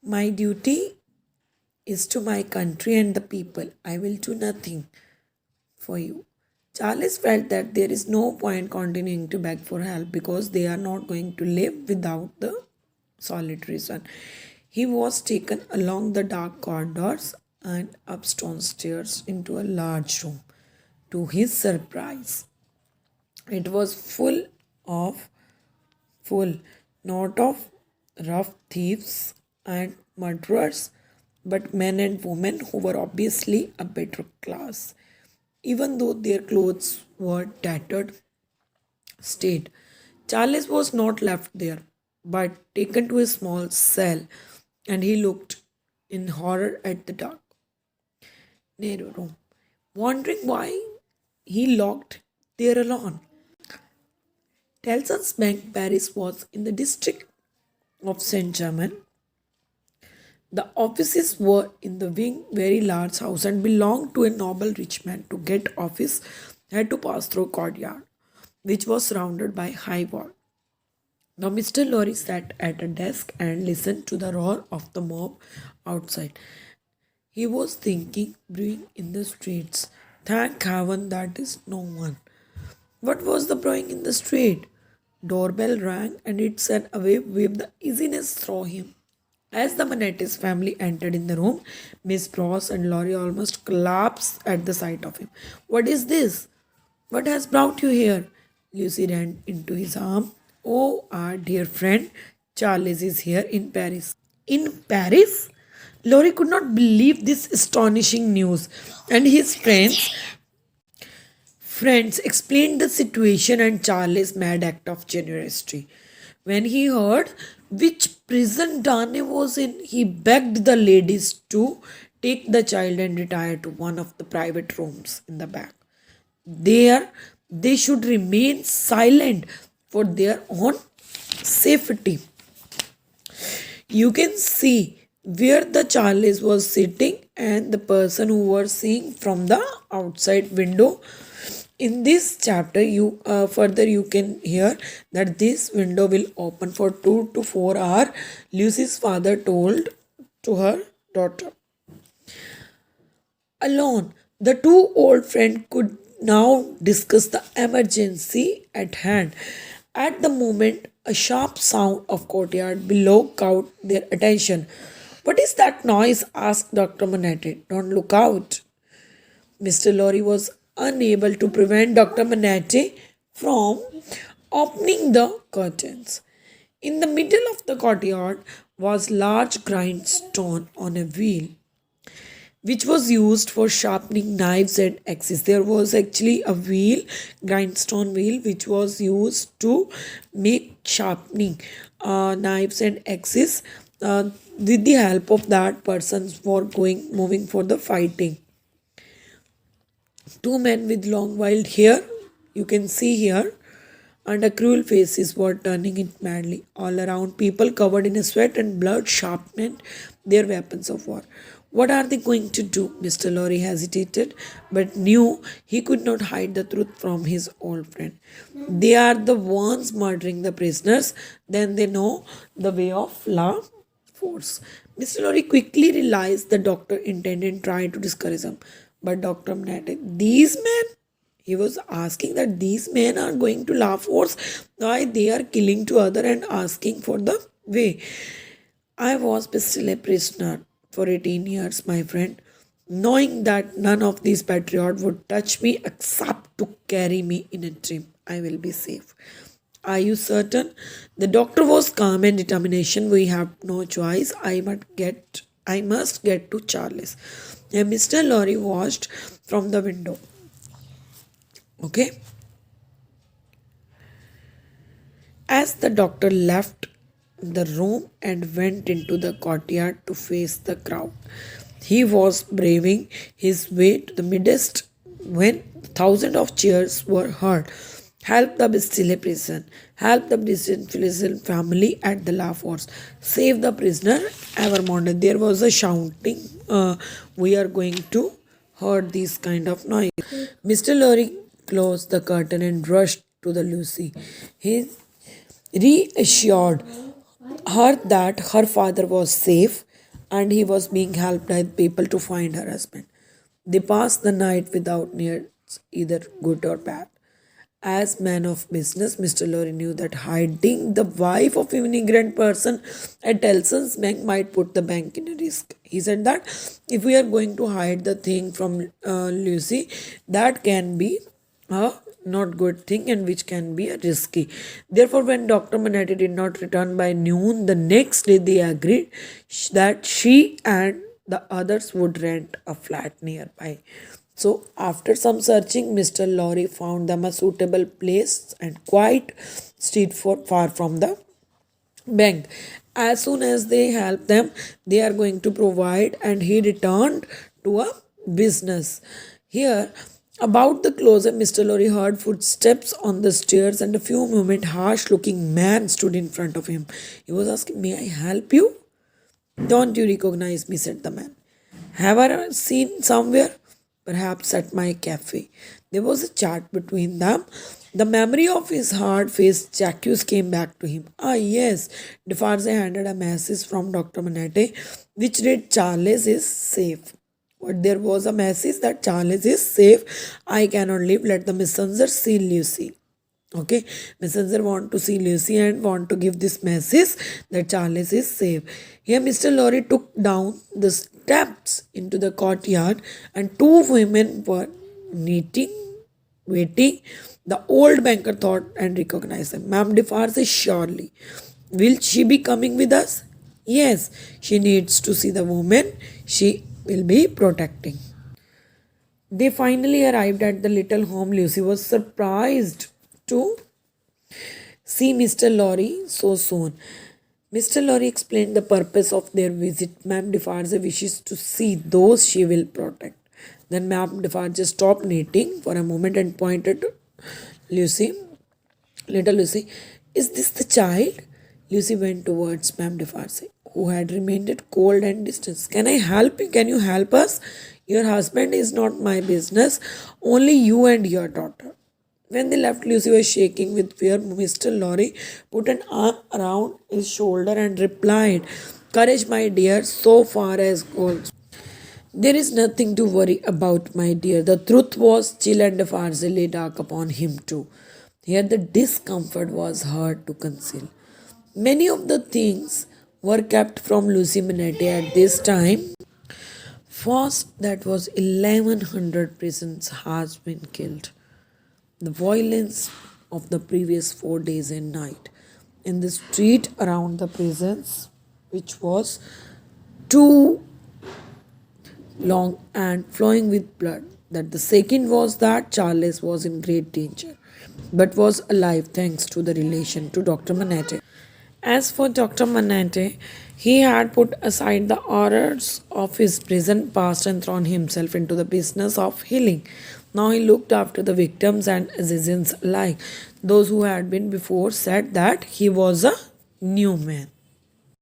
My duty is to my country and the people. I will do nothing for you. Charles felt that there is no point continuing to beg for help because they are not going to live without the solitary son. He was taken along the dark corridors and up stone stairs into a large room. To his surprise, it was of full, not of rough thieves and murderers, but men and women who were obviously a better class. Even though their clothes were tattered state, Charles was not left there, but taken to a small cell, and he looked in horror at the dark, narrow room, wondering why he locked there alone. Tellson's Bank Paris was in the district of Saint Germain. The offices were in the wing, very large house, and belonged to a noble rich man. To get office, had to pass through courtyard, which was surrounded by high wall. Now Mr. Lorry sat at a desk and listened to the roar of the mob outside. He was thinking, brewing in the streets. Thank heaven that is no one. What was the brewing in the street? Doorbell rang and it sent a wave the easiness through him. As the Manettis family entered in the room, Miss Pross and Laurie almost collapsed at the sight of him. What is this? What has brought you here? Lucy ran into his arm. Oh, our dear friend, Charles is here in Paris. In Paris? Laurie could not believe this astonishing news, and his friends explained the situation and Charlie's mad act of generosity. When he heard which prison Dane was in, he begged the ladies to take the child and retire to one of the private rooms in the back. There, they should remain silent for their own safety. You can see where the Charles was sitting and the person who was seeing from the outside window. In this chapter, you can hear that this window will open for 2 to 4 hours. Lucy's father told to her daughter. Alone, the two old friends could now discuss the emergency at hand. At the moment, a sharp sound of courtyard below caught their attention. What is that noise? Asked Dr. Manette. Don't look out. Mr. Lorry was unable to prevent Dr. Manette from opening the curtains. In the middle of the courtyard was large grindstone on a wheel, which was used for sharpening knives and axes. There was actually a wheel, grindstone wheel, which was used to make sharpening knives and axes. With the help of that persons for moving for the fighting. Two men with long wild hair, you can see here, and a cruel faces were turning it madly. All around, people covered in sweat and blood sharpened their weapons of war. What are they going to do? Mr. Lorry hesitated, but knew he could not hide the truth from his old friend. They are the ones murdering the prisoners, then they know the way of law force. Mr. Lorry quickly realized the doctor intended trying to discourage him. But Dr. Mnate, these men, he was asking that these men are going to law force, why they are killing to other and asking for the way. I was still a prisoner for 18 years, my friend, knowing that none of these patriots would touch me except to carry me in a dream. I will be safe. Are you certain? The doctor was calm and determination. We have no choice. I must get to Charles. And Mr. Lorry watched from the window. Okay. As the doctor left the room and went into the courtyard to face the crowd, he was braving his way to the midst when thousands of cheers were heard. Help the Bastille prison. Help the Bastille family at the La Force. Save the prisoner. Evermond. There was a shouting. We are going to heard this kind of noise. Mr. Lorry closed the curtain and rushed to the Lucy. He reassured her that her father was safe and he was being helped by people to find her husband. They passed the night without news, either good or bad. As man of business, Mr. Lorry knew that hiding the wife of an immigrant person at Telson's bank might put the bank in a risk. He said that if we are going to hide the thing from Lucy, that can be a not good thing and which can be a risky. Therefore, when Dr. Manetti did not return by noon the next day, they agreed that she and the others would rent a flat nearby. So, after some searching, Mr. Lorry found them a suitable place and quiet street far from the bank. As soon as they help them, they are going to provide, and he returned to a business. Here, about the closet, Mr. Lorry heard footsteps on the stairs, and a few moments, harsh looking man stood in front of him. He was asking, "May I help you?" "Don't you recognize me?" said the man. "Have I seen somewhere?" "Perhaps at my cafe." There was a chat between them. The memory of his hard faced Jacques came back to him. "Ah, yes." Defarge handed a message from Dr. Manette, which read, "Charles is safe." But there was a message that Charles is safe. "I cannot leave. Let the messenger see Lucy." Okay, messenger want to see Lucy and want to give this message that Charles is safe. Here Mr. Lorry took down the steps into the courtyard, and two women were knitting, waiting. The old banker thought and recognized them. "Ma'am Defarge, surely. Will she be coming with us?" "Yes, she needs to see the woman she will be protecting." They finally arrived at the little home. Lucy was surprised to see Mr. Lorry so soon. Mr. Lorry explained the purpose of their visit. Ma'am Defarge wishes to see those she will protect. Then Ma'am Defarge stopped knitting for a moment and pointed to Lucy, little Lucy. "Is this the child?" Lucy went towards Ma'am Defarge, who had remained cold and distant. "Can I help you? Can you help us? Your husband is not my business, only you and your daughter." When they left, Lucy was shaking with fear. Mr. Lorry put an arm around his shoulder and replied, "Courage, my dear, so far as goes. There is nothing to worry about, my dear." The truth was, chill and Defarge lay dark upon him too. Here the discomfort was hard to conceal. Many of the things were kept from Lucy Minetti at this time. First, that was 1100 prisoners has been killed. The violence of the previous 4 days and night in the street around the prisons, which was too long and flowing with blood. That the second was that Charles was in great danger, but was alive thanks to the relation to Dr. Manette. As for Dr. Manette, he had put aside the horrors of his prison past and thrown himself into the business of healing. Now he looked after the victims and assassins alike. Those who had been before said that he was a new man.